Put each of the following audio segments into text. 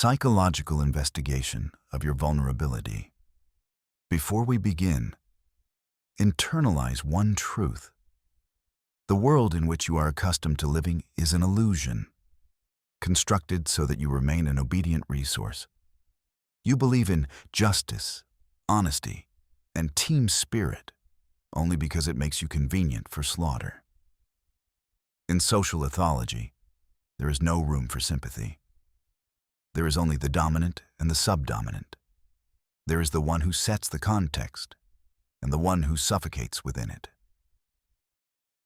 Psychological investigation of your vulnerability. Before we begin, internalize one truth. The world in which you are accustomed to living is an illusion, constructed so that you remain an obedient resource. You believe in justice, honesty, and team spirit only because it makes you convenient for slaughter. In social ethology, there is no room for sympathy. There is only the dominant and the subdominant. There is the one who sets the context and the one who suffocates within it.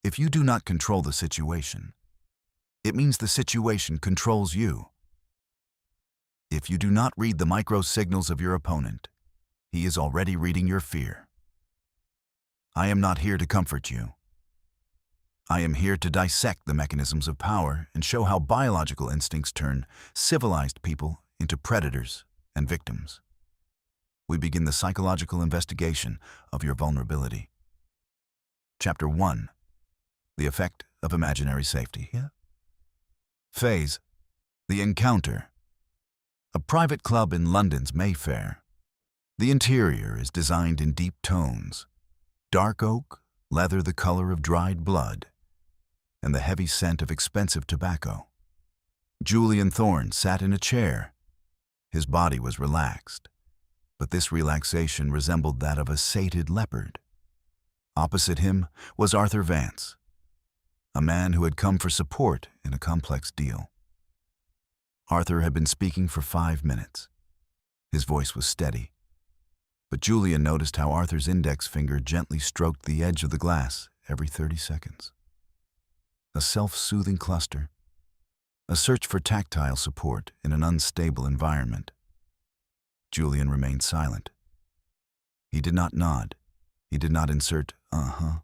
If you do not control the situation, it means the situation controls you. If you do not read the micro-signals of your opponent, he is already reading your fear. I am not here to comfort you. I am here to dissect the mechanisms of power and show how biological instincts turn civilized people into predators and victims. We begin the psychological investigation of your vulnerability. Chapter 1. The effect of imaginary safety. Phase. The encounter. A private club in London's Mayfair. The interior is designed in deep tones. Dark oak, leather the color of dried blood, and the heavy scent of expensive tobacco. Julian Thorne sat in a chair. His body was relaxed, but this relaxation resembled that of a sated leopard. Opposite him was Arthur Vance, a man who had come for support in a complex deal. Arthur had been speaking for 5 minutes. His voice was steady, but Julian noticed how Arthur's index finger gently stroked the edge of the glass every 30 seconds. A self-soothing cluster, a search for tactile support in an unstable environment. Julian remained silent. He did not nod, he did not insert and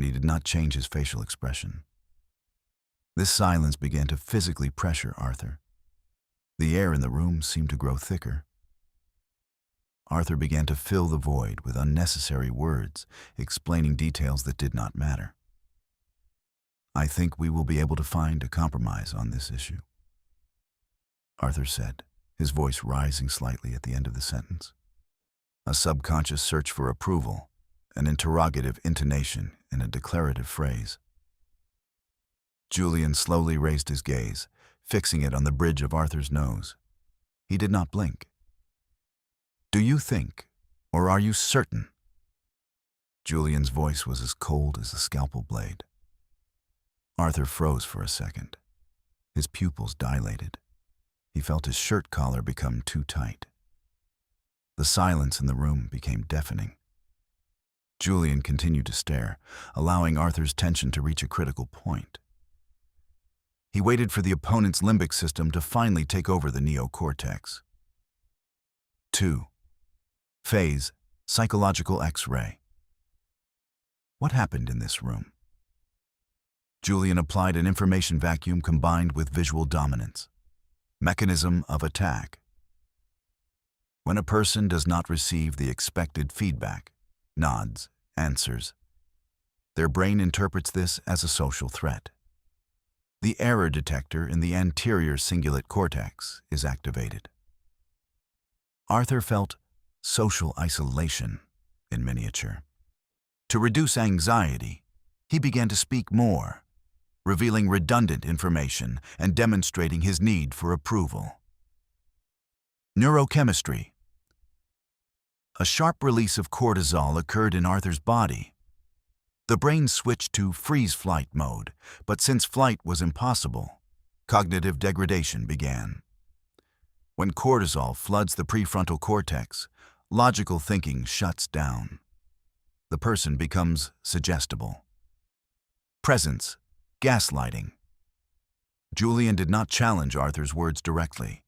he did not change his facial expression. This silence began to physically pressure Arthur. The air in the room seemed to grow thicker. Arthur began to fill the void with unnecessary words, explaining details that did not matter. I think we will be able to find a compromise on this issue, Arthur said, his voice rising slightly at the end of the sentence. A subconscious search for approval, an interrogative intonation in a declarative phrase. Julian slowly raised his gaze, fixing it on the bridge of Arthur's nose. He did not blink. Do you think, or are you certain? Julian's voice was as cold as a scalpel blade. Arthur froze for a second. His pupils dilated. He felt his shirt collar become too tight. The silence in the room became deafening. Julian continued to stare, allowing Arthur's tension to reach a critical point. He waited for the opponent's limbic system to finally take over the neocortex. 2. Phase. Psychological X-ray. What happened in this room? Julian applied an information vacuum combined with visual dominance. Mechanism of attack. When a person does not receive the expected feedback, nods, answers, their brain interprets this as a social threat. The error detector in the anterior cingulate cortex is activated. Arthur felt social isolation in miniature. To reduce anxiety, he began to speak more, revealing redundant information and demonstrating his need for approval. Neurochemistry. A sharp release of cortisol occurred in Arthur's body. The brain switched to freeze-flight mode, but since flight was impossible, cognitive degradation began. When cortisol floods the prefrontal cortex, logical thinking shuts down. The person becomes suggestible. Presence. Gaslighting. Julian did not challenge Arthur's words directly.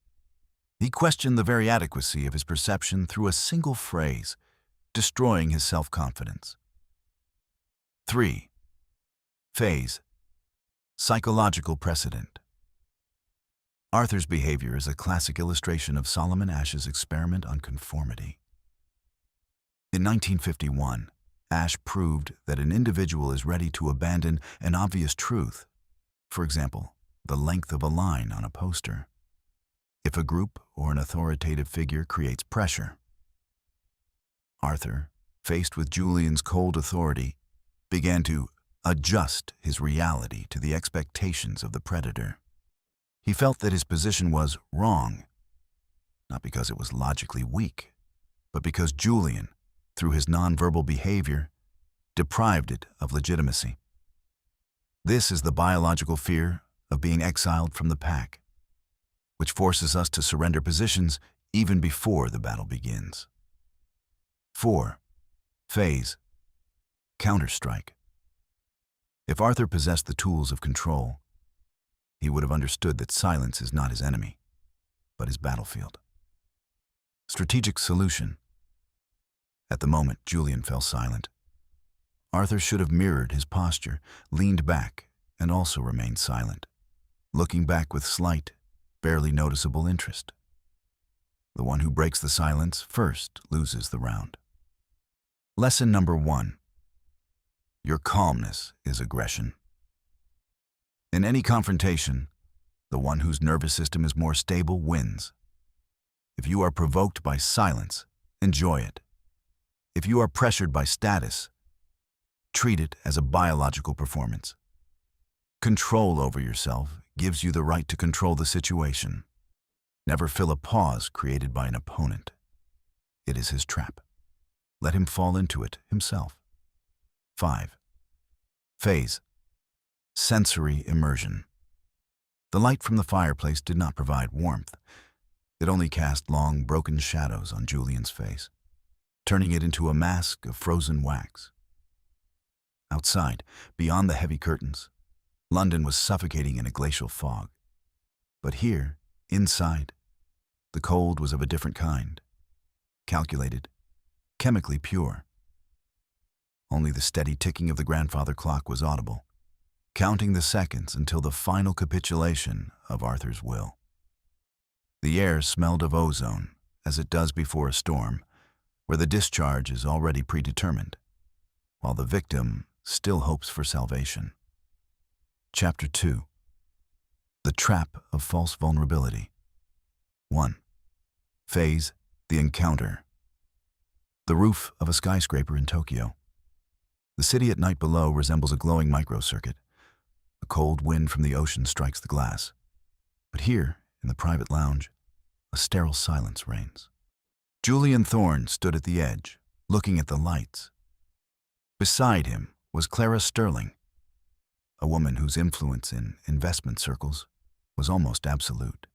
He questioned the very adequacy of his perception through a single phrase, destroying his self-confidence. 3. Phase. Psychological precedent. Arthur's behavior is a classic illustration of Solomon Asch's experiment on conformity. In 1951, Asch proved that an individual is ready to abandon an obvious truth, for example, the length of a line on a poster, if a group or an authoritative figure creates pressure. Arthur, faced with Julian's cold authority, began to adjust his reality to the expectations of the predator. He felt that his position was wrong, not because it was logically weak, but because Julian, through his nonverbal behavior, deprived it of legitimacy. This is the biological fear of being exiled from the pack, which forces us to surrender positions even before the battle begins. 4. Phase. Counterstrike. If Arthur possessed the tools of control, he would have understood that silence is not his enemy, but his battlefield. Strategic solution. At the moment, Julian fell silent. Arthur should have mirrored his posture, leaned back, and also remained silent, looking back with slight, barely noticeable interest. The one who breaks the silence first loses the round. Lesson number 1. Your calmness is aggression. In any confrontation, the one whose nervous system is more stable wins. If you are provoked by silence, enjoy it. If you are pressured by status, treat it as a biological performance. Control over yourself gives you the right to control the situation. Never fill a pause created by an opponent. It is his trap. Let him fall into it himself. 5. Phase. Sensory immersion. The light from the fireplace did not provide warmth. It only cast long, broken shadows on Julian's face, turning it into a mask of frozen wax. Outside, beyond the heavy curtains, London was suffocating in a glacial fog. But here, inside, the cold was of a different kind, calculated, chemically pure. Only the steady ticking of the grandfather clock was audible, counting the seconds until the final capitulation of Arthur's will. The air smelled of ozone, as it does before a storm, where the discharge is already predetermined, while the victim still hopes for salvation. Chapter 2. The Trap of False Vulnerability. 1. Phase. The encounter. The roof of a skyscraper in Tokyo. The city at night below resembles a glowing microcircuit. A cold wind from the ocean strikes the glass. But here, in the private lounge, a sterile silence reigns. Julian Thorne stood at the edge, looking at the lights. Beside him was Clara Sterling, a woman whose influence in investment circles was almost absolute.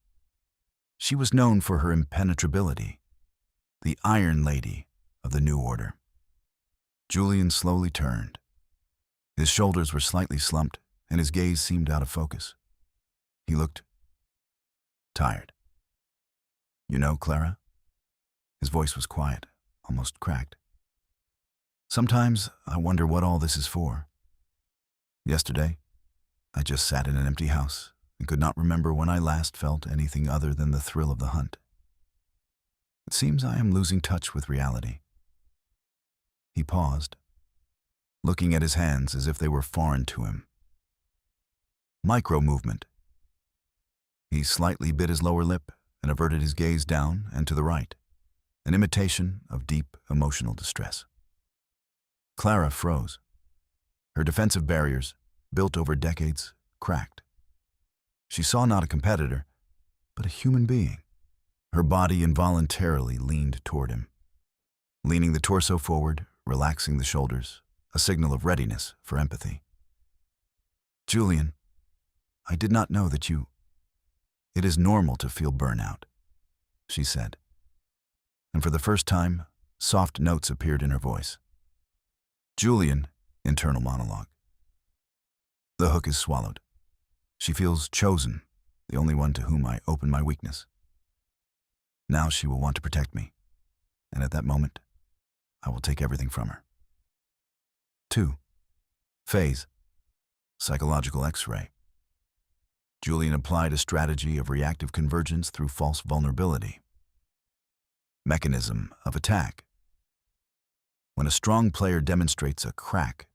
She was known for her impenetrability, the Iron Lady of the New Order. Julian slowly turned. His shoulders were slightly slumped, and his gaze seemed out of focus. He looked tired. "You know, Clara?" His voice was quiet, almost cracked. "Sometimes I wonder what all this is for. Yesterday, I just sat in an empty house and could not remember when I last felt anything other than the thrill of the hunt. It seems I am losing touch with reality." He paused, looking at his hands as if they were foreign to him. Micro-movement. He slightly bit his lower lip and averted his gaze down and to the right, an imitation of deep emotional distress. Clara froze. Her defensive barriers, built over decades, cracked. She saw not a competitor, but a human being. Her body involuntarily leaned toward him, leaning the torso forward, relaxing the shoulders, a signal of readiness for empathy. "Julian, I did not know that you—" "It is normal to feel burnout," she said. And for the first time, soft notes appeared in her voice. "Julian," internal monologue. "The hook is swallowed. She feels chosen, the only one to whom I open my weakness. Now she will want to protect me, and at that moment, I will take everything from her." 2. Phase. Psychological X-ray. Julian applied a strategy of reactive convergence through false vulnerability. Mechanism of attack. When a strong player demonstrates a crack,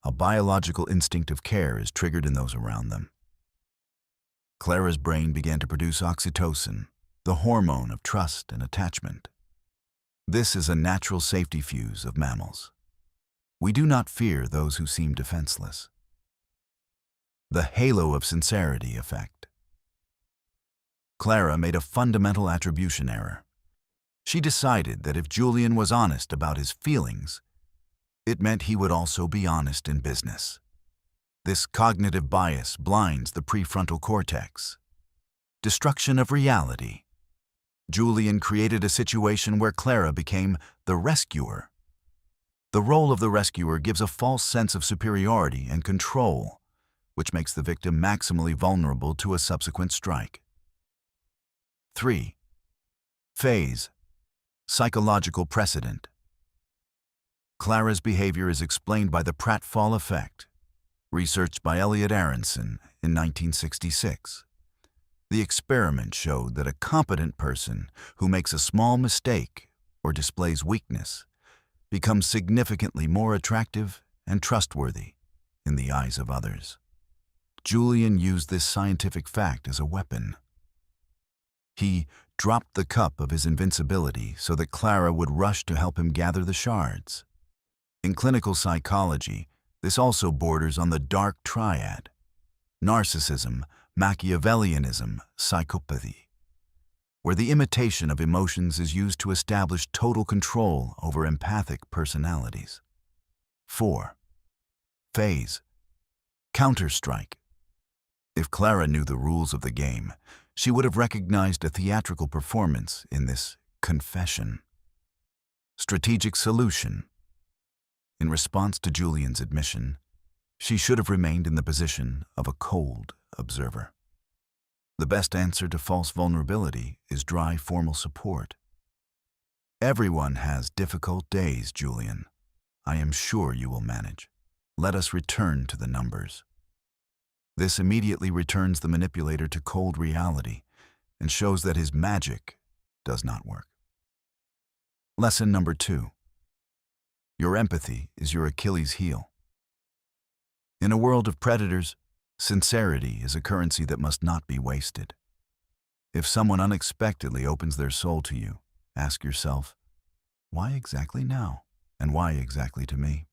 a biological instinct of care is triggered in those around them. Clara's brain began to produce oxytocin, the hormone of trust and attachment. This is a natural safety fuse of mammals. We do not fear those who seem defenseless. The halo of sincerity effect. Clara made a fundamental attribution error. She decided that if Julian was honest about his feelings, it meant he would also be honest in business. This cognitive bias blinds the prefrontal cortex. Destruction of reality. Julian created a situation where Clara became the rescuer. The role of the rescuer gives a false sense of superiority and control, which makes the victim maximally vulnerable to a subsequent strike. 3. Phase. Psychological precedent. Clara's behavior is explained by the pratfall effect, researched by Elliot Aronson in 1966. The experiment showed that a competent person who makes a small mistake or displays weakness becomes significantly more attractive and trustworthy in the eyes of others. Julian used this scientific fact as a weapon. He dropped the cup of his invincibility so that Clara would rush to help him gather the shards. In clinical psychology, this also borders on the dark triad: narcissism, Machiavellianism, psychopathy, where the imitation of emotions is used to establish total control over empathic personalities. 4. Phase. Counterstrike. If Clara knew the rules of the game, she would have recognized a theatrical performance in this confession. Strategic solution. In response to Julian's admission, she should have remained in the position of a cold observer. The best answer to false vulnerability is dry formal support. Everyone has difficult days, Julian. I am sure you will manage. Let us return to the numbers. This immediately returns the manipulator to cold reality and shows that his magic does not work. Lesson number 2. Your empathy is your Achilles heel. In a world of predators, sincerity is a currency that must not be wasted. If someone unexpectedly opens their soul to you, ask yourself, why exactly now? And why exactly to me?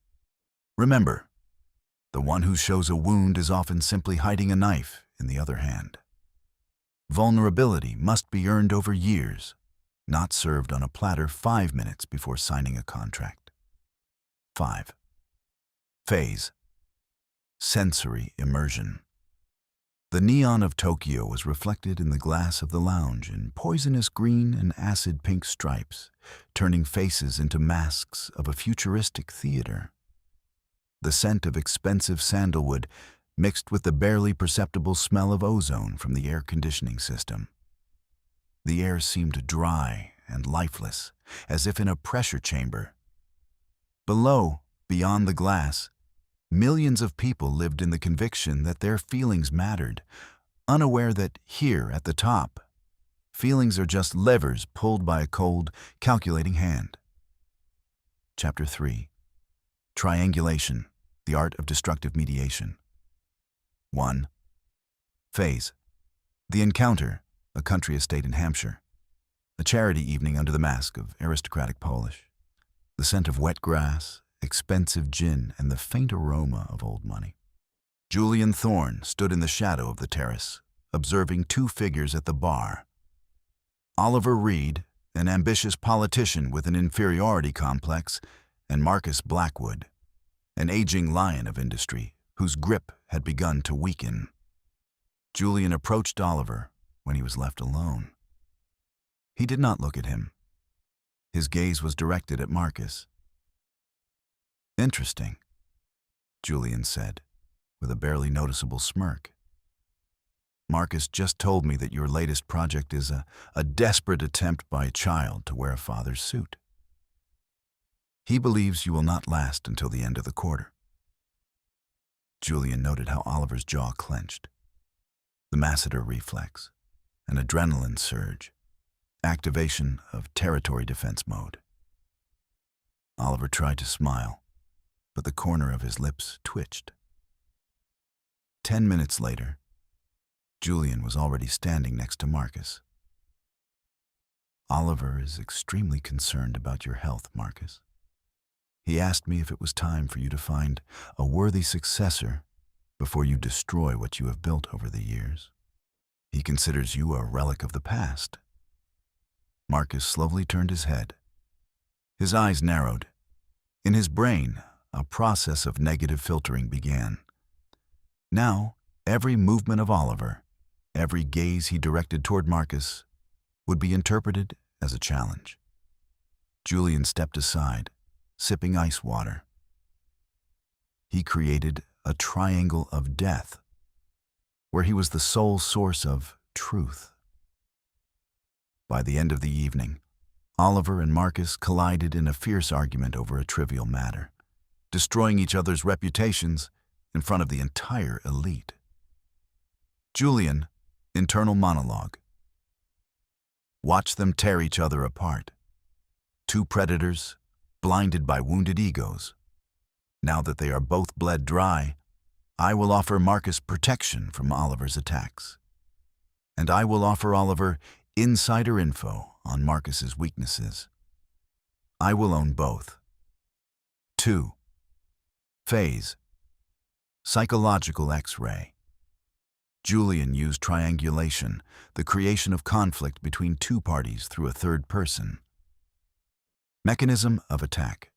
Remember, the one who shows a wound is often simply hiding a knife in the other hand. Vulnerability must be earned over years, not served on a platter 5 minutes before signing a contract. 5. Phase. Sensory immersion. The neon of Tokyo was reflected in the glass of the lounge in poisonous green and acid pink stripes, turning faces into masks of a futuristic theater. The scent of expensive sandalwood mixed with the barely perceptible smell of ozone from the air conditioning system. The air seemed dry and lifeless, as if in a pressure chamber. Below, beyond the glass, millions of people lived in the conviction that their feelings mattered, unaware that here at the top, feelings are just levers pulled by a cold, calculating hand. Chapter 3. Triangulation, the art of destructive mediation. 1. Phase. The encounter, a country estate in Hampshire. A charity evening under the mask of aristocratic polish. The scent of wet grass, expensive gin, and the faint aroma of old money. Julian Thorne stood in the shadow of the terrace, observing 2 figures at the bar. Oliver Reed, an ambitious politician with an inferiority complex, and Marcus Blackwood, an aging lion of industry whose grip had begun to weaken. Julian approached Oliver when he was left alone. He did not look at him. His gaze was directed at Marcus. Interesting, Julian said, with a barely noticeable smirk. Marcus just told me that your latest project is a desperate attempt by a child to wear a father's suit. He believes you will not last until the end of the quarter. Julian noted how Oliver's jaw clenched. The masseter reflex, an adrenaline surge, activation of territory defense mode. Oliver tried to smile, but the corner of his lips twitched. 10 minutes later, Julian was already standing next to Marcus. "Oliver is extremely concerned about your health, Marcus. He asked me if it was time for you to find a worthy successor before you destroy what you have built over the years. He considers you a relic of the past." Marcus slowly turned his head. His eyes narrowed. In his brain, a process of negative filtering began. Now, every movement of Oliver, every gaze he directed toward Marcus, would be interpreted as a challenge. Julian stepped aside, sipping ice water. He created a triangle of death, where he was the sole source of truth. By the end of the evening, Oliver and Marcus collided in a fierce argument over a trivial matter, destroying each other's reputations in front of the entire elite. Julian, internal monologue. Watch them tear each other apart. Two predators, blinded by wounded egos. Now that they are both bled dry, I will offer Marcus protection from Oliver's attacks. And I will offer Oliver insider info on Marcus's weaknesses. I will own both. 2. Phase. Psychological X-ray. Julian used triangulation, the creation of conflict between two parties through a third person. Mechanism of attack.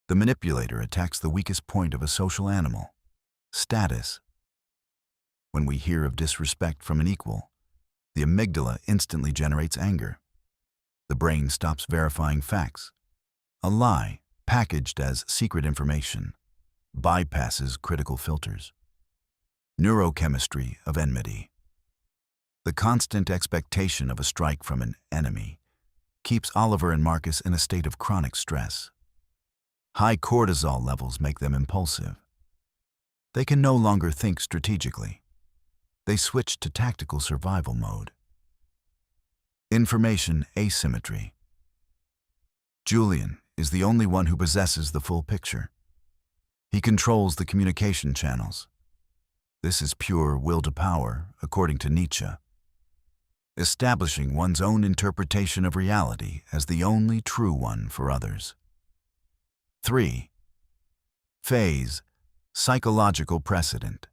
The manipulator attacks the weakest point of a social animal. Status. When we hear of disrespect from an equal, the amygdala instantly generates anger. The brain stops verifying facts. A lie, packaged as secret information, bypasses critical filters. Neurochemistry of enmity. The constant expectation of a strike from an enemy keeps Oliver and Marcus in a state of chronic stress. High cortisol levels make them impulsive. They can no longer think strategically. They switch to tactical survival mode. Information asymmetry. Julian is the only one who possesses the full picture. He controls the communication channels. This is pure will to power, according to Nietzsche. Establishing one's own interpretation of reality as the only true one for others. 3. Phase. Psychological precedent.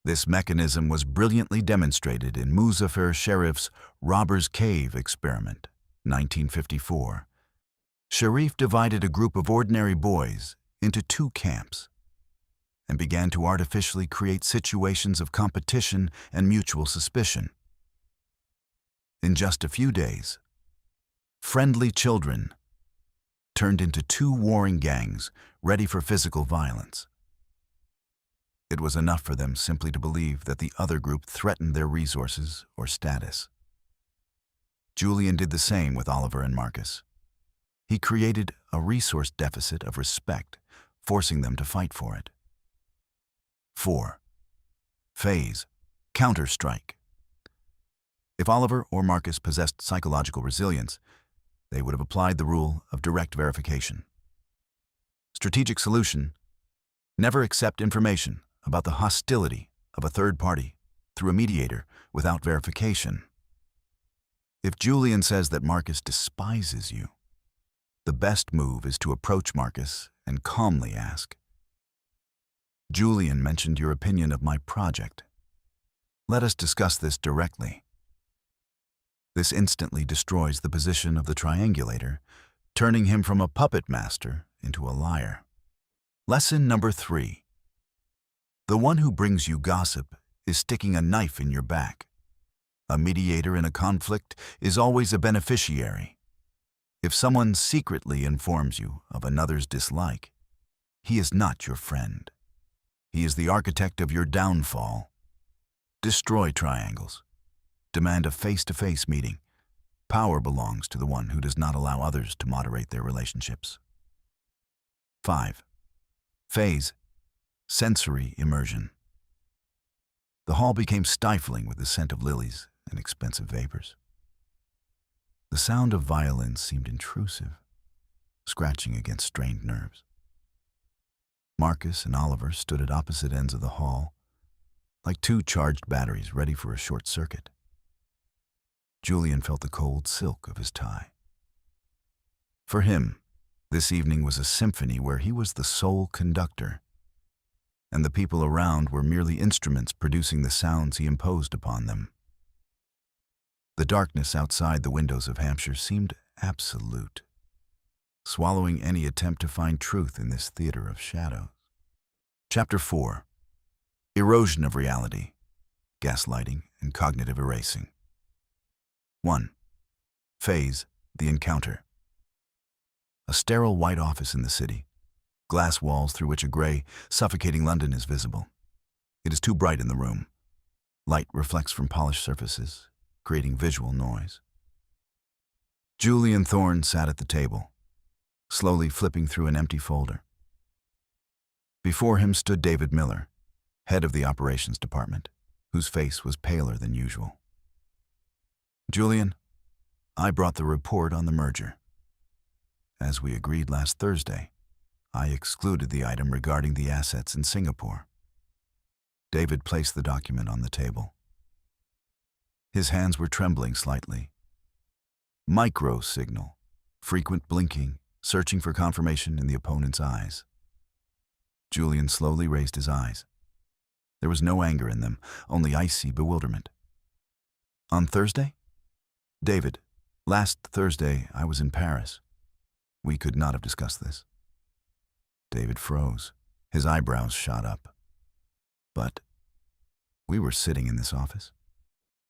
This mechanism was brilliantly demonstrated in Muzaffar Sharif's Robber's Cave experiment, 1954. Sharif divided a group of ordinary boys into two camps and began to artificially create situations of competition and mutual suspicion. In just a few days, friendly children turned into two warring gangs ready for physical violence. It was enough for them simply to believe that the other group threatened their resources or status. Julian did the same with Oliver and Marcus. He created a resource deficit of respect, forcing them to fight for it. 4. Phase. Counter-strike. If Oliver or Marcus possessed psychological resilience, they would have applied the rule of direct verification. Strategic solution: never accept information about the hostility of a third party through a mediator without verification. If Julian says that Marcus despises you, the best move is to approach Marcus and calmly ask, "Julian mentioned your opinion of my project. Let us discuss this directly." This instantly destroys the position of the triangulator, turning him from a puppet master into a liar. Lesson number 3. The one who brings you gossip is sticking a knife in your back. A mediator in a conflict is always a beneficiary. If someone secretly informs you of another's dislike, he is not your friend. He is the architect of your downfall. Destroy triangles. Demand a face-to-face meeting. Power belongs to the one who does not allow others to moderate their relationships. 5. Phase. Sensory immersion. The hall became stifling with the scent of lilies and expensive vapors. The sound of violins seemed intrusive, scratching against strained nerves. Marcus and Oliver stood at opposite ends of the hall, like two charged batteries ready for a short circuit. Julian felt the cold silk of his tie. For him, this evening was a symphony where he was the sole conductor, and the people around were merely instruments producing the sounds he imposed upon them. The darkness outside the windows of Hampshire seemed absolute, swallowing any attempt to find truth in this theater of shadows. Chapter 4. Erosion of Reality, Gaslighting, and Cognitive Erasing. 1. Phase, the encounter. A sterile white office in the city, glass walls through which a gray, suffocating London is visible. It is too bright in the room. Light reflects from polished surfaces, creating visual noise. Julian Thorne sat at the table, slowly flipping through an empty folder. Before him stood David Miller, head of the operations department, whose face was paler than usual. "Julian, I brought the report on the merger. As we agreed last Thursday, I excluded the item regarding the assets in Singapore." David placed the document on the table. His hands were trembling slightly. Micro signal, frequent blinking, searching for confirmation in the opponent's eyes. Julian slowly raised his eyes. There was no anger in them, only icy bewilderment. "On Thursday? David, last Thursday I was in Paris. We could not have discussed this." David froze. His eyebrows shot up. "But we were sitting in this office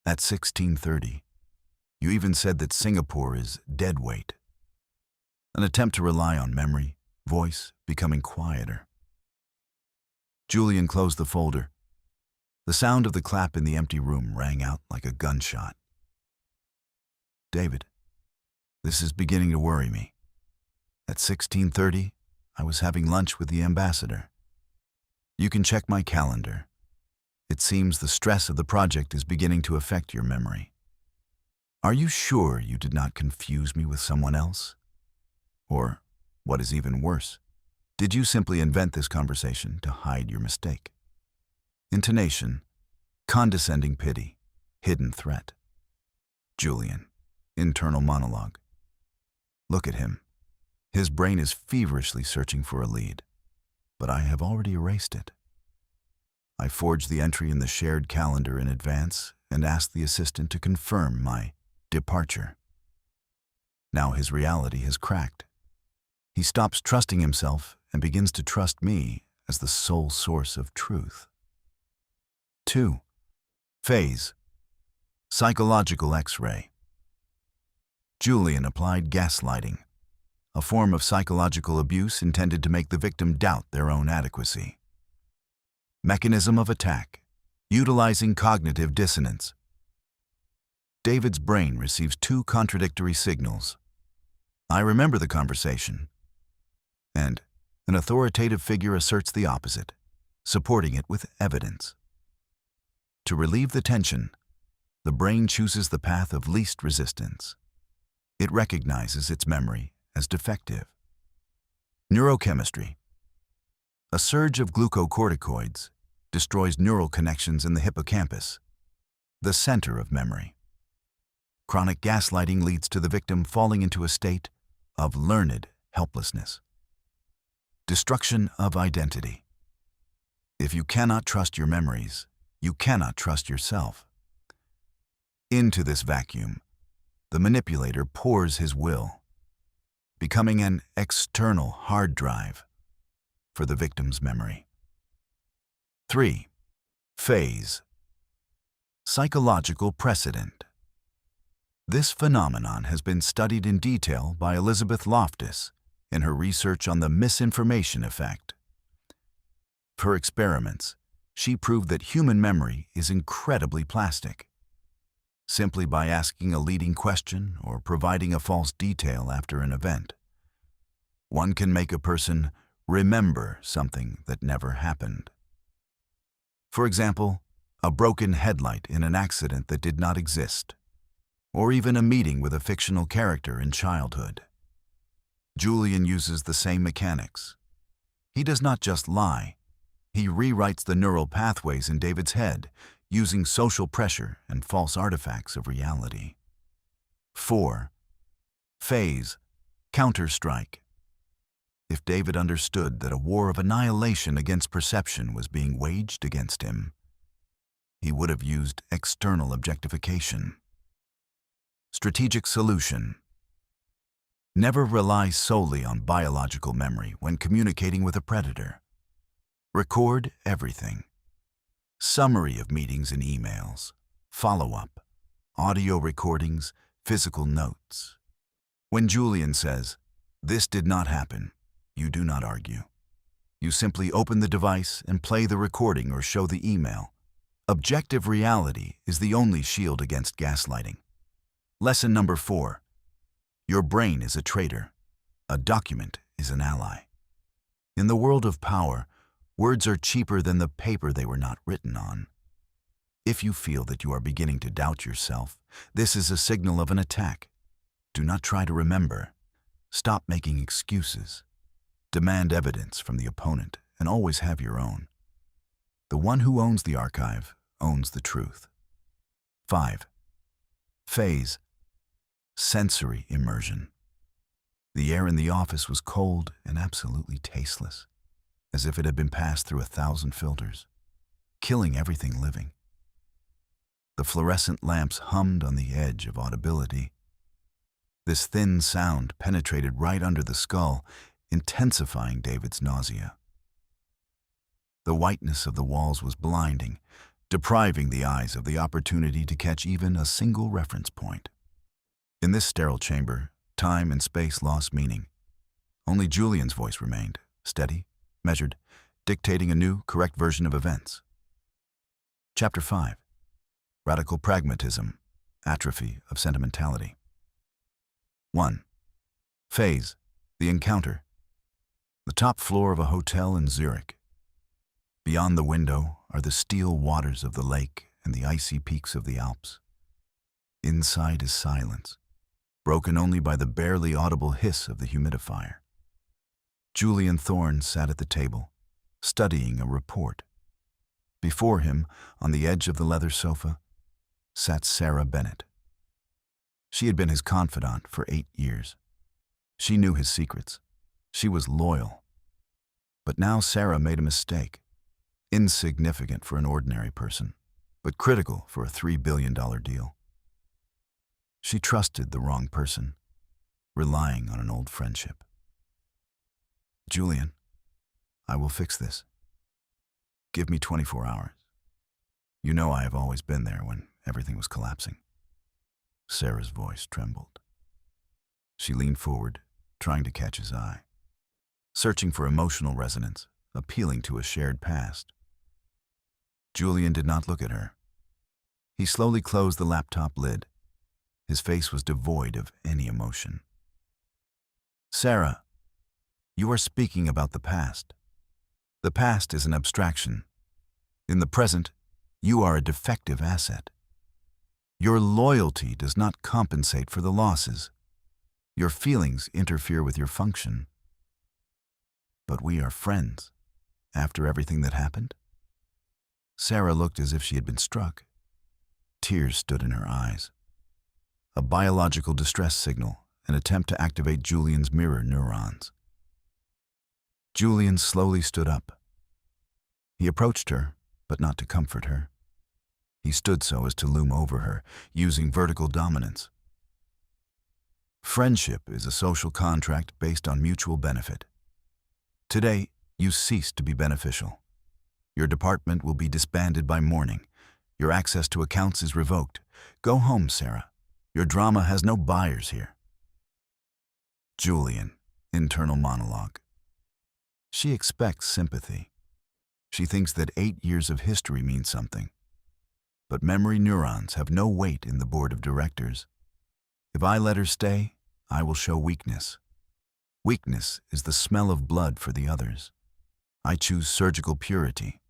at 16:30. You even said that Singapore is dead weight. An attempt to rely on memory, voice becoming quieter." Julian closed the folder. The sound of the clap in the empty room rang out like a gunshot. "David, this is beginning to worry me. At 16:30, I was having lunch with the ambassador. You can check my calendar. It seems the stress of the project is beginning to affect your memory. Are you sure you did not confuse me with someone else? Or, what is even worse, did you simply invent this conversation to hide your mistake?" Intonation, condescending pity, hidden threat. Julian, internal monologue. Look at him. His brain is feverishly searching for a lead, but I have already erased it. I forged the entry in the shared calendar in advance and asked the assistant to confirm my departure. Now his reality has cracked. He stops trusting himself and begins to trust me as the sole source of truth. 2. Phase, psychological X-ray. Julian applied gaslighting, a form of psychological abuse intended to make the victim doubt their own adequacy. Mechanism of attack, utilizing cognitive dissonance. David's brain receives two contradictory signals. "I remember the conversation," and an authoritative figure asserts the opposite, supporting it with evidence. To relieve the tension, the brain chooses the path of least resistance. It recognizes its memory as defective. Neurochemistry. A surge of glucocorticoids destroys neural connections in the hippocampus, the center of memory. Chronic gaslighting leads to the victim falling into a state of learned helplessness. Destruction of identity. If you cannot trust your memories, you cannot trust yourself. Into this vacuum, the manipulator pours his will, becoming an external hard drive for the victim's memory. 3. Phase, psychological precedent. This phenomenon has been studied in detail by Elizabeth Loftus in her research on the misinformation effect. For experiments, she proved that human memory is incredibly plastic. Simply by asking a leading question or providing a false detail after an event, one can make a person remember something that never happened. For example, a broken headlight in an accident that did not exist, or even a meeting with a fictional character in childhood. Julian uses the same mechanics. He does not just lie, He rewrites the neural pathways in David's head, using social pressure and false artifacts of reality. 4. Phase, counter-strike. If David understood that a war of annihilation against perception was being waged against him, he would have used external objectification. Strategic solution. Never rely solely on biological memory when communicating with a predator. Record everything. Summary of meetings and emails, follow-up, audio recordings, physical notes. When Julian says, "This did not happen," you do not argue. You simply open the device and play the recording or show the email. Objective reality is the only shield against gaslighting. Lesson number 4. Your brain is a traitor. A document is an ally. In the world of power, words are cheaper than the paper they were not written on. If you feel that you are beginning to doubt yourself, this is a signal of an attack. Do not try to remember. Stop making excuses. Demand evidence from the opponent and always have your own. The one who owns the archive owns the truth. 5. Phase, sensory immersion. The air in the office was cold and absolutely tasteless, as if it had been passed through 1,000 filters, killing everything living. The fluorescent lamps hummed on the edge of audibility. This thin sound penetrated right under the skull, intensifying David's nausea. The whiteness of the walls was blinding, depriving the eyes of the opportunity to catch even a single reference point. In this sterile chamber, time and space lost meaning. Only Julian's voice remained, steady, measured, dictating a new, correct version of events. Chapter 5. Radical Pragmatism, Atrophy of Sentimentality. 1. Phase, the encounter. The top floor of a hotel in Zurich. Beyond the window are the still waters of the lake and the icy peaks of the Alps. Inside is silence, broken only by the barely audible hiss of the humidifier. Julian Thorne sat at the table, studying a report. Before him, on the edge of the leather sofa, sat Sarah Bennett. She had been his confidant for 8 years. She knew his secrets. She was loyal. But now Sarah made a mistake. Insignificant for an ordinary person, but critical for a $3 billion deal. She trusted the wrong person, relying on an old friendship. "Julian, I will fix this. Give me 24 hours. You know I have always been there when everything was collapsing." Sarah's voice trembled. She leaned forward, trying to catch his eye, searching for emotional resonance, appealing to a shared past. Julian did not look at her. He slowly closed the laptop lid. His face was devoid of any emotion. "Sarah, you are speaking about the past. The past is an abstraction. In the present, you are a defective asset. Your loyalty does not compensate for the losses. Your feelings interfere with your function. But we are friends, after everything that happened." Sarah looked as if she had been struck. Tears stood in her eyes. A biological distress signal, an attempt to activate Julian's mirror neurons. Julian slowly stood up. He approached her, but not to comfort her. He stood so as to loom over her, using vertical dominance. Friendship is a social contract based on mutual benefit. Today, you cease to be beneficial. Your department will be disbanded by morning. Your access to accounts is revoked. Go home, Sarah. Your drama has no buyers here. Julian, internal monologue. She expects sympathy. She thinks that 8 years of history means something. But memory neurons have no weight in the board of directors. If I let her stay, I will show weakness. Weakness is the smell of blood for the others. I choose surgical purity.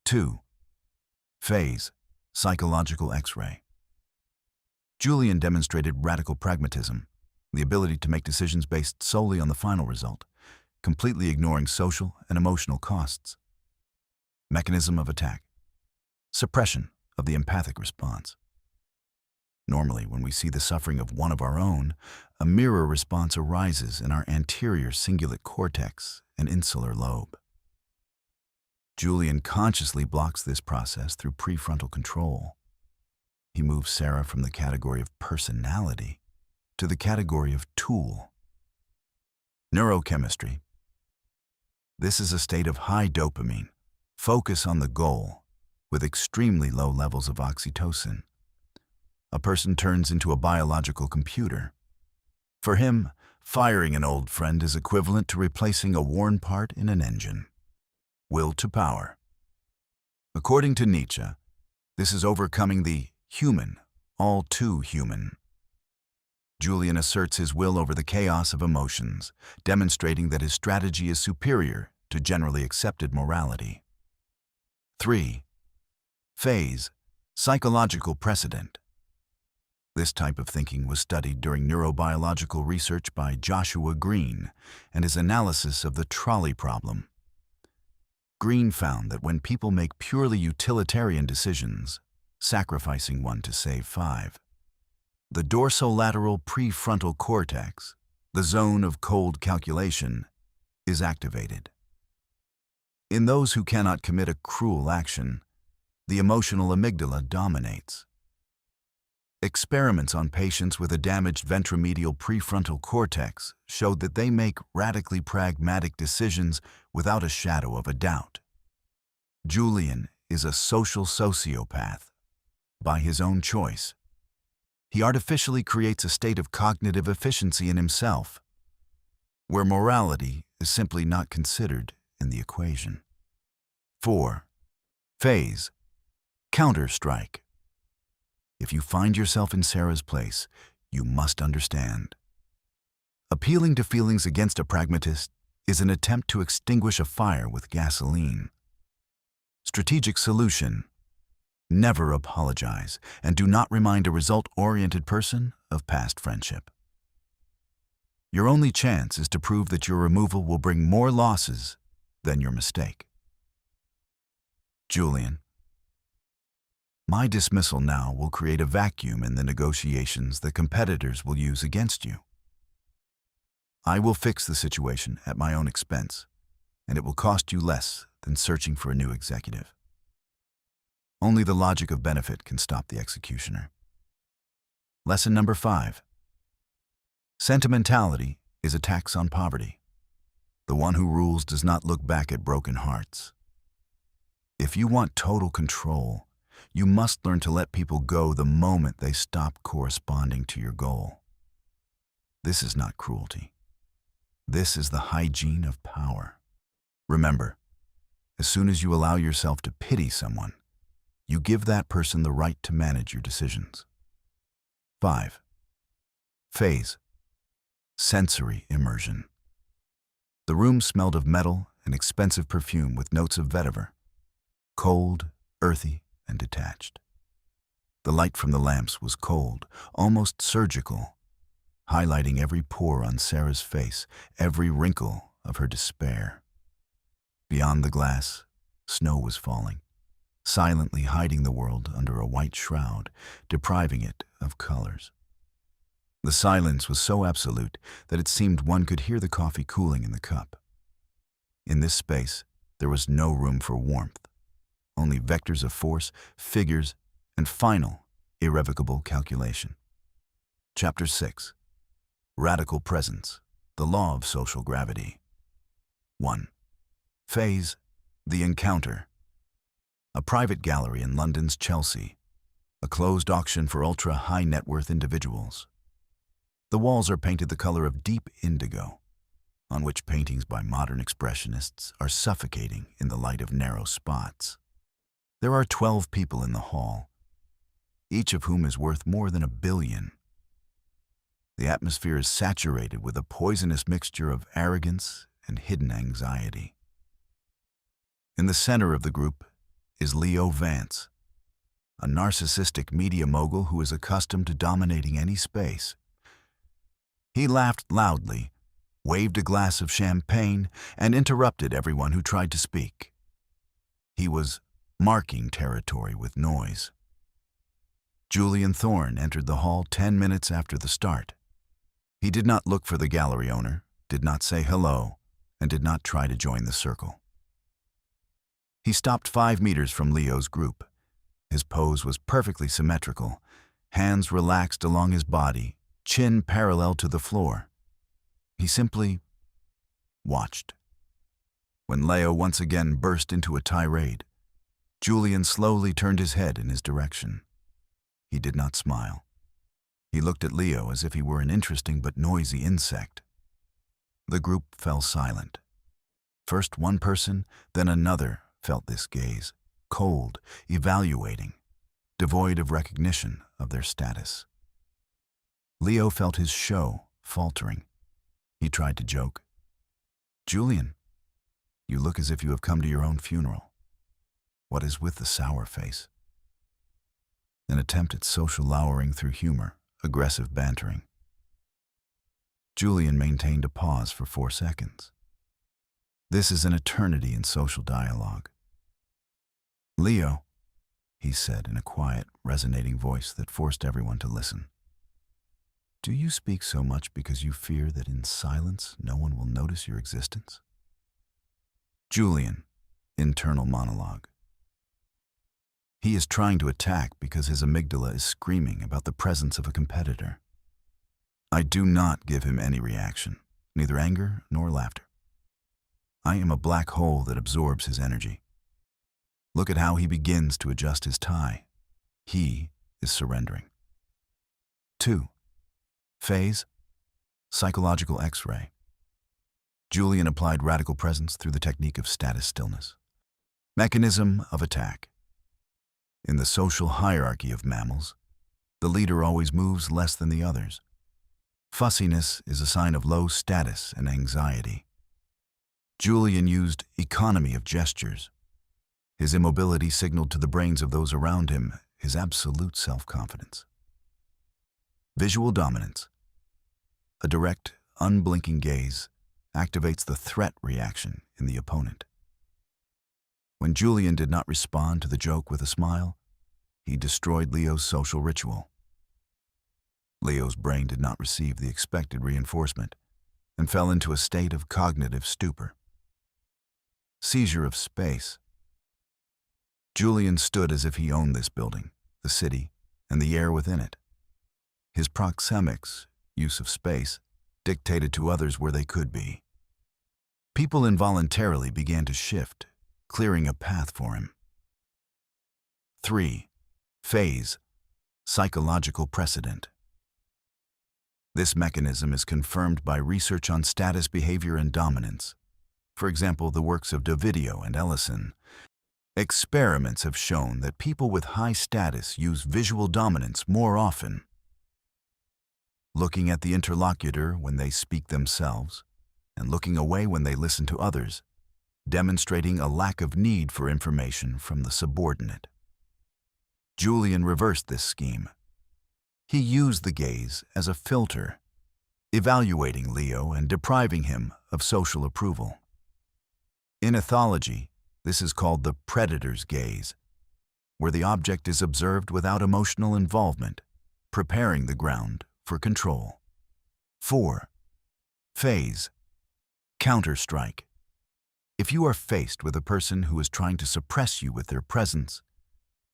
2. Phase, psychological X-ray. Julian demonstrated radical pragmatism, the ability to make decisions based solely on the final result. completely ignoring social and emotional costs. Mechanism of attack: suppression of the empathic response. Normally, when we see the suffering of one of our own, a mirror response arises in our anterior cingulate cortex and insular lobe. Julian consciously blocks this process through prefrontal control. He moves Sarah from the category of personality to the category of tool. Neurochemistry. This is a state of high dopamine, focus on the goal, with extremely low levels of oxytocin. A person turns into a biological computer. For him, firing an old friend is equivalent to replacing a worn part in an engine. Will to power. According to Nietzsche, this is overcoming the human, all too human. Julian asserts his will over the chaos of emotions, demonstrating that his strategy is superior to generally accepted morality. 3. Phase: psychological precedent. This type of thinking was studied during neurobiological research by Joshua Green and his analysis of the trolley problem. Green found that when people make purely utilitarian decisions, sacrificing one to save 5, the dorsolateral prefrontal cortex, the zone of cold calculation, is activated. In those who cannot commit a cruel action, the emotional amygdala dominates. Experiments on patients with a damaged ventromedial prefrontal cortex showed that they make radically pragmatic decisions without a shadow of a doubt. Julian is a social sociopath. By his own choice, he artificially creates a state of cognitive efficiency in himself, where morality is simply not considered in the equation. 4. Phase: counter-strike. If you find yourself in Sarah's place, you must understand. Appealing to feelings against a pragmatist is an attempt to extinguish a fire with gasoline. Strategic solution: never apologize and do not remind a result-oriented person of past friendship. Your only chance is to prove that your removal will bring more losses than your mistake. Julian: my dismissal now will create a vacuum in the negotiations that competitors will use against you. I will fix the situation at my own expense, and it will cost you less than searching for a new executive. Only the logic of benefit can stop the executioner. Lesson number 5. Sentimentality is a tax on poverty. The one who rules does not look back at broken hearts. If you want total control, you must learn to let people go the moment they stop corresponding to your goal. This is not cruelty. This is the hygiene of power. Remember, as soon as you allow yourself to pity someone, you give that person the right to manage your decisions. 5. Phase: sensory immersion. The room smelled of metal and expensive perfume with notes of vetiver, cold, earthy, and detached. The light from the lamps was cold, almost surgical, highlighting every pore on Sarah's face, every wrinkle of her despair. Beyond the glass, snow was falling, silently hiding the world under a white shroud, depriving it of colors. The silence was so absolute that it seemed one could hear the coffee cooling in the cup. In this space, there was no room for warmth, only vectors of force, figures, and final, irrevocable calculation. Chapter 6. Radical Presence: the Law of Social Gravity. 1. Phase: the encounter. A private gallery in London's Chelsea, a closed auction for ultra-high net worth individuals. The walls are painted the color of deep indigo, on which paintings by modern expressionists are suffocating in the light of narrow spots. There are 12 people in the hall, each of whom is worth more than $1 billion. The atmosphere is saturated with a poisonous mixture of arrogance and hidden anxiety. In the center of the group is Leo Vance, a narcissistic media mogul who is accustomed to dominating any space. He laughed loudly waved a glass of champagne, and interrupted everyone who tried to speak. He was marking territory with noise. Julian Thorne entered the hall 10 minutes after the start. He did not look for the gallery owner, did not say hello, and did not try to join the circle. He stopped 5 meters from Leo's group. His pose was perfectly symmetrical, hands relaxed along his body, chin parallel to the floor. He simply watched. When Leo once again burst into a tirade, Julian slowly turned his head in his direction. He did not smile. He looked at Leo as if he were an interesting but noisy insect. The group fell silent. First one person, then another felt this gaze, cold, evaluating, devoid of recognition of their status. Leo felt his show faltering. He tried to joke. "Julian, you look as if you have come to your own funeral. What is with the sour face?" An attempt at social lowering through humor, aggressive bantering. Julian maintained a pause for 4 seconds. This is an eternity in social dialogue. "Leo," he said in a quiet, resonating voice that forced everyone to listen. "Do you speak so much because you fear that in silence no one will notice your existence?" Julian, internal monologue. He is trying to attack because his amygdala is screaming about the presence of a competitor. I do not give him any reaction, neither anger nor laughter. I am a black hole that absorbs his energy. Look at how he begins to adjust his tie. He is surrendering. 2. Phase, psychological X-ray. Julian applied radical presence through the technique of status stillness. Mechanism of attack. In the social hierarchy of mammals, the leader always moves less than the others. Fussiness is a sign of low status and anxiety. Julian used economy of gestures. His immobility signaled to the brains of those around him his absolute self-confidence. Visual dominance. A direct, unblinking gaze activates the threat reaction in the opponent. When Julian did not respond to the joke with a smile, he destroyed Leo's social ritual. Leo's brain did not receive the expected reinforcement and fell into a state of cognitive stupor. Seizure of space. Julian stood as if he owned this building, the city, and the air within it. His proxemics, use of space, dictated to others where they could be. People involuntarily began to shift, clearing a path for him. 3. Phase, psychological precedent. This mechanism is confirmed by research on status behavior and dominance. For example, the works of Dovidio and Ellison. Experiments have shown that people with high status use visual dominance more often. Looking at the interlocutor when they speak themselves, and looking away when they listen to others, demonstrating a lack of need for information from the subordinate. Julian reversed this scheme. He used the gaze as a filter, evaluating Leo and depriving him of social approval. In ethology, this is called the predator's gaze, where the object is observed without emotional involvement, preparing the ground for control. 4. Phase, counterstrike. If you are faced with a person who is trying to suppress you with their presence,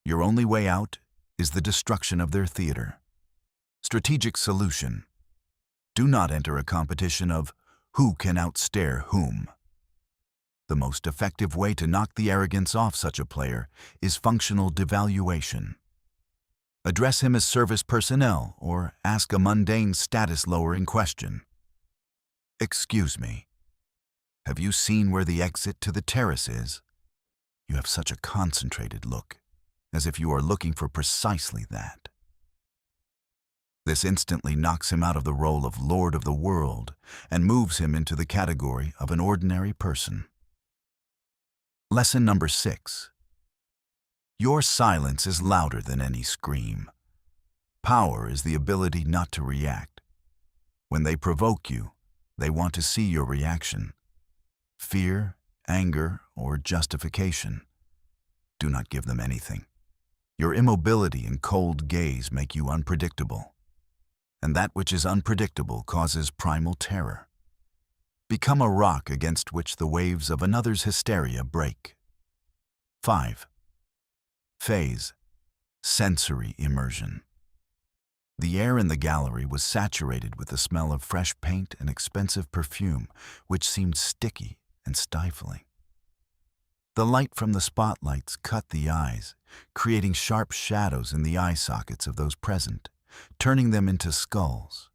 your only way out is the destruction of their theater. Strategic solution. Do not enter a competition of who can outstare whom. The most effective way to knock the arrogance off such a player is functional devaluation. Address him as service personnel or ask a mundane status-lowering question. "Excuse me, have you seen where the exit to the terrace is?" You have such a concentrated look, as if you are looking for precisely that. This instantly knocks him out of the role of Lord of the World and moves him into the category of an ordinary person. Lesson number 6. Your silence is louder than any scream. Power is the ability not to react. When they provoke you, They want to see your reaction. Fear, anger, or justification. Do not give them anything. Your immobility and cold gaze make you unpredictable. And that which is unpredictable causes primal terror. Become a rock against which the waves of another's hysteria break. 5. Phase. Sensory immersion. The air in the gallery was saturated with the smell of fresh paint and expensive perfume, which seemed sticky and stifling. The light from the spotlights cut the eyes, creating sharp shadows in the eye sockets of those present, turning them into skulls.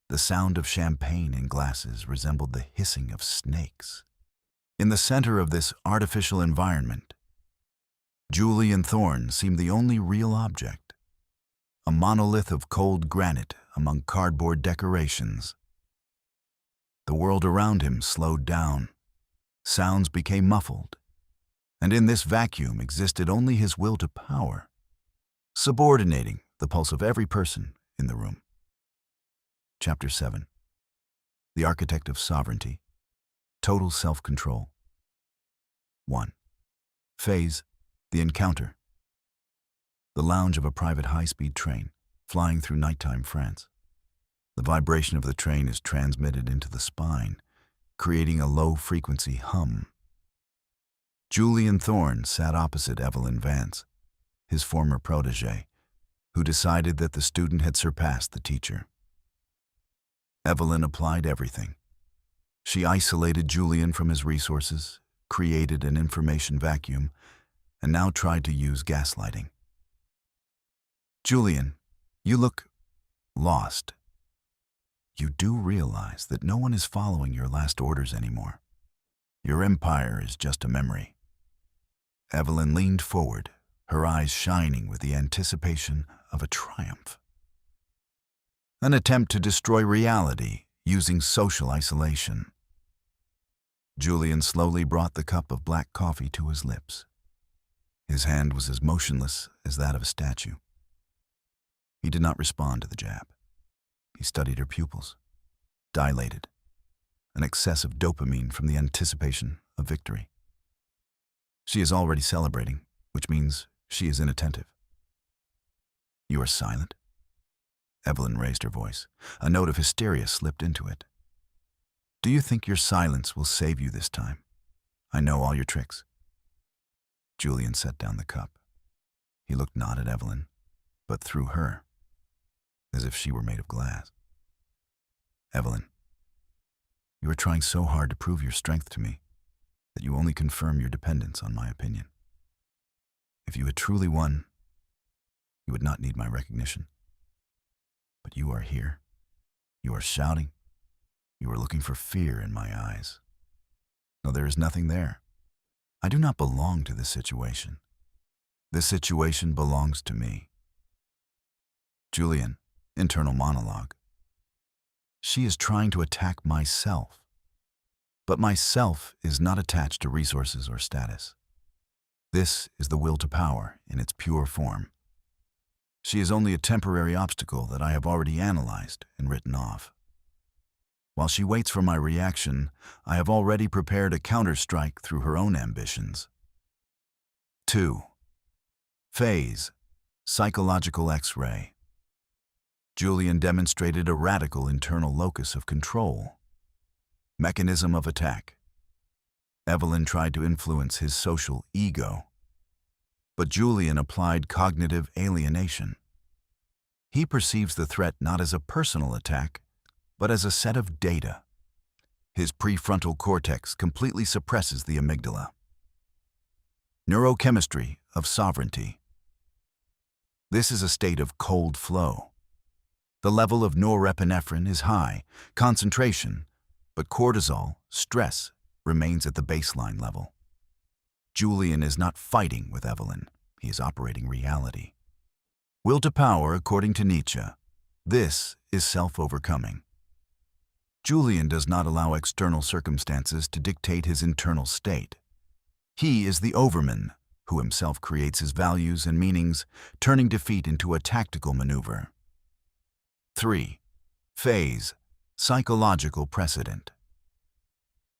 The sound of champagne in glasses resembled the hissing of snakes. In the center of this artificial environment, Julian Thorne seemed the only real object, a monolith of cold granite among cardboard decorations. The world around him slowed down. Sounds became muffled, and in this vacuum existed only his will to power, subordinating the pulse of every person in the room. Chapter 7. The Architect of Sovereignty. Total Self-Control. 1. Phase. The Encounter. The lounge of a private high-speed train, flying through nighttime France. The vibration of the train is transmitted into the spine, creating a low-frequency hum. Julian Thorne sat opposite Evelyn Vance, his former protégé, who decided that the student had surpassed the teacher. Evelyn applied everything. She isolated Julian from his resources, created an information vacuum, and now tried to use gaslighting. Julian, you look lost. You do realize that no one is following your last orders anymore. Your empire is just a memory. Evelyn leaned forward, her eyes shining with the anticipation of a triumph. An attempt to destroy reality using social isolation. Julian slowly brought the cup of black coffee to his lips. His hand was as motionless as that of a statue. He did not respond to the jab. He studied her pupils, dilated, an excess of dopamine from the anticipation of victory. She is already celebrating, which means she is inattentive. You are silent? Evelyn raised her voice. A note of hysteria slipped into it. Do you think your silence will save you this time? I know all your tricks. Julian set down the cup. He looked not at Evelyn, but through her, as if she were made of glass. Evelyn, you are trying so hard to prove your strength to me that you only confirm your dependence on my opinion. If you had truly won, you would not need my recognition. But you are here. You are shouting. You are looking for fear in my eyes. No, there is nothing there. I do not belong to this situation. This situation belongs to me. Julian, internal monologue. She is trying to attack myself. But myself is not attached to resources or status. This is the will to power in its pure form. She is only a temporary obstacle that I have already analyzed and written off. While she waits for my reaction, I have already prepared a counterstrike through her own ambitions. 2. Phase. Psychological X-ray. Julian demonstrated a radical internal locus of control. Mechanism of attack. Evelyn tried to influence his social ego, but Julian applied cognitive alienation. He perceives the threat not as a personal attack, but as a set of data. His prefrontal cortex completely suppresses the amygdala. Neurochemistry of sovereignty. This is a state of cold flow. The level of norepinephrine is high, concentration, but cortisol, stress, remains at the baseline level. Julian is not fighting with Evelyn. He is operating reality. Will to power, according to Nietzsche. This is self-overcoming. Julian does not allow external circumstances to dictate his internal state. He is the overman, who himself creates his values and meanings, turning defeat into a tactical maneuver. 3. Phase. Psychological precedent.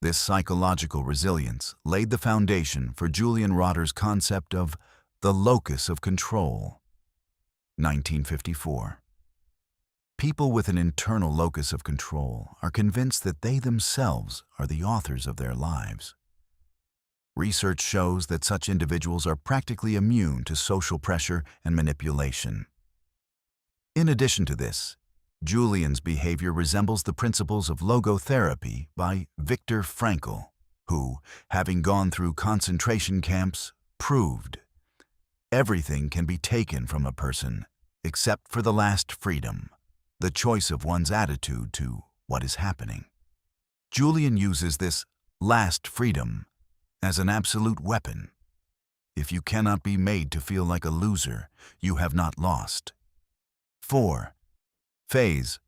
This psychological resilience laid the foundation for Julian Rotter's concept of the locus of control. 1954. People with an internal locus of control are convinced that they themselves are the authors of their lives. Research shows that such individuals are practically immune to social pressure and manipulation. In addition to this, Julian's behavior resembles the principles of logotherapy by Viktor Frankl, who, having gone through concentration camps, proved everything can be taken from a person except for the last freedom, the choice of one's attitude to what is happening. Julian uses this last freedom as an absolute weapon. If you cannot be made to feel like a loser, you have not lost. 4. Phase.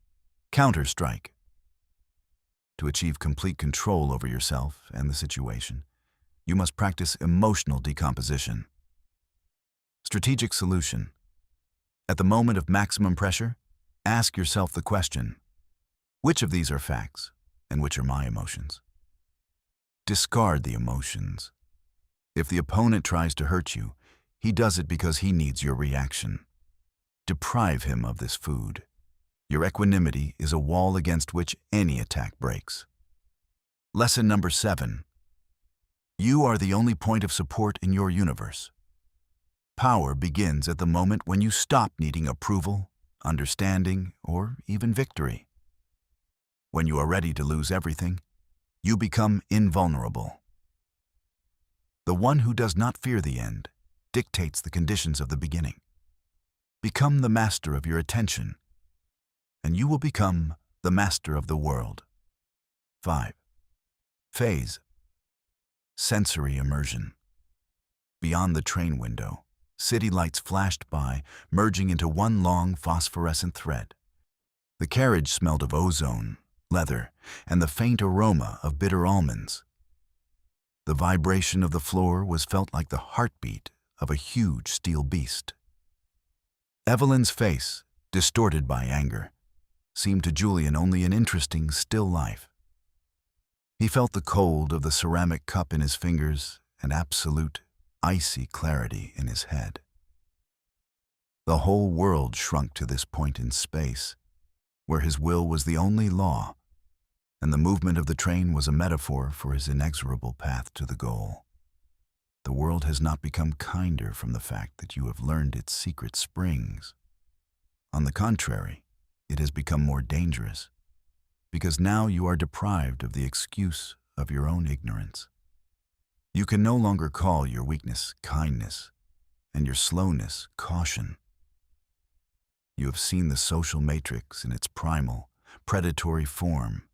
Counter-strike. To achieve complete control over yourself and the situation, you must practice emotional decomposition. Strategic solution. At the moment of maximum pressure, ask yourself the question, which of these are facts and which are my emotions? Discard the emotions. If the opponent tries to hurt you, he does it because he needs your reaction. Deprive him of this food. Your equanimity is a wall against which any attack breaks. Lesson number 7. You are the only point of support in your universe. Power begins at the moment when you stop needing approval, understanding, or even victory. When you are ready to lose everything, you become invulnerable. The one who does not fear the end dictates the conditions of the beginning. Become the master of your attention, and you will become the master of the world. 5. Phase. Sensory immersion. Beyond the train window, city lights flashed by, merging into one long phosphorescent thread. The carriage smelled of ozone, leather, and the faint aroma of bitter almonds. The vibration of the floor was felt like the heartbeat of a huge steel beast. Evelyn's face, distorted by anger, seemed to Julian only an interesting still life. He felt the cold of the ceramic cup in his fingers and absolute, icy clarity in his head. The whole world shrunk to this point in space, where his will was the only law, and the movement of the train was a metaphor for his inexorable path to the goal. The world has not become kinder from the fact that you have learned its secret springs. On the contrary, it has become more dangerous, because now you are deprived of the excuse of your own ignorance. You can no longer call your weakness kindness, and your slowness caution. You have seen the social matrix in its primal, predatory form,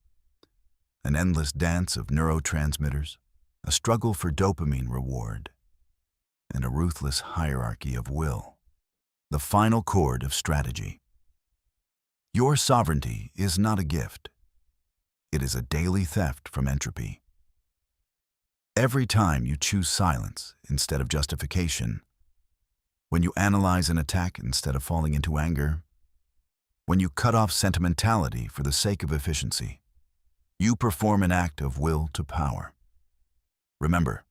an endless dance of neurotransmitters, a struggle for dopamine reward, and a ruthless hierarchy of will. The final chord of strategy. Your sovereignty is not a gift. It is a daily theft from entropy. Every time you choose silence instead of justification, when you analyze an attack instead of falling into anger, when you cut off sentimentality for the sake of efficiency, you perform an act of will to power. Remember,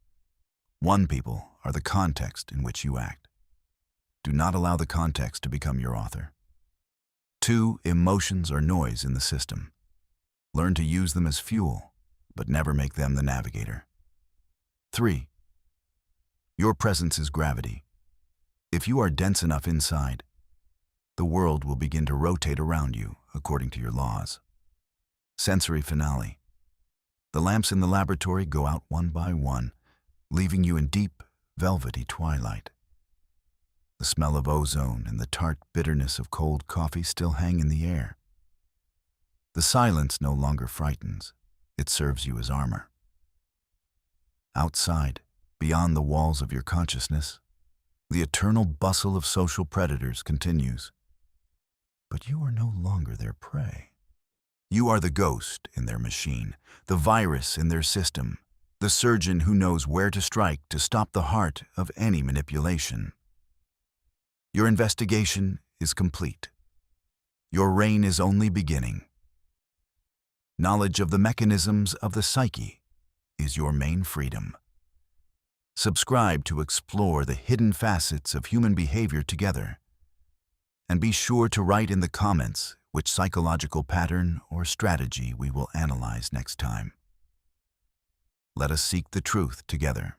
one people are the context in which you act. Do not allow the context to become your author. 2. Emotions are noise in the system. Learn to use them as fuel, but never make them the navigator. 3. Your presence is gravity. If you are dense enough inside, the world will begin to rotate around you according to your laws. Sensory finale. The lamps in the laboratory go out one by one, leaving you in deep, velvety twilight. The smell of ozone and the tart bitterness of cold coffee still hang in the air. The silence no longer frightens. It serves you as armor. Outside, beyond the walls of your consciousness, the eternal bustle of social predators continues. But you are no longer their prey. You are the ghost in their machine, the virus in their system, the surgeon who knows where to strike to stop the heart of any manipulation. Your investigation is complete. Your reign is only beginning. Knowledge of the mechanisms of the psyche is your main freedom. Subscribe to explore the hidden facets of human behavior together. And be sure to write in the comments which psychological pattern or strategy we will analyze next time. Let us seek the truth together.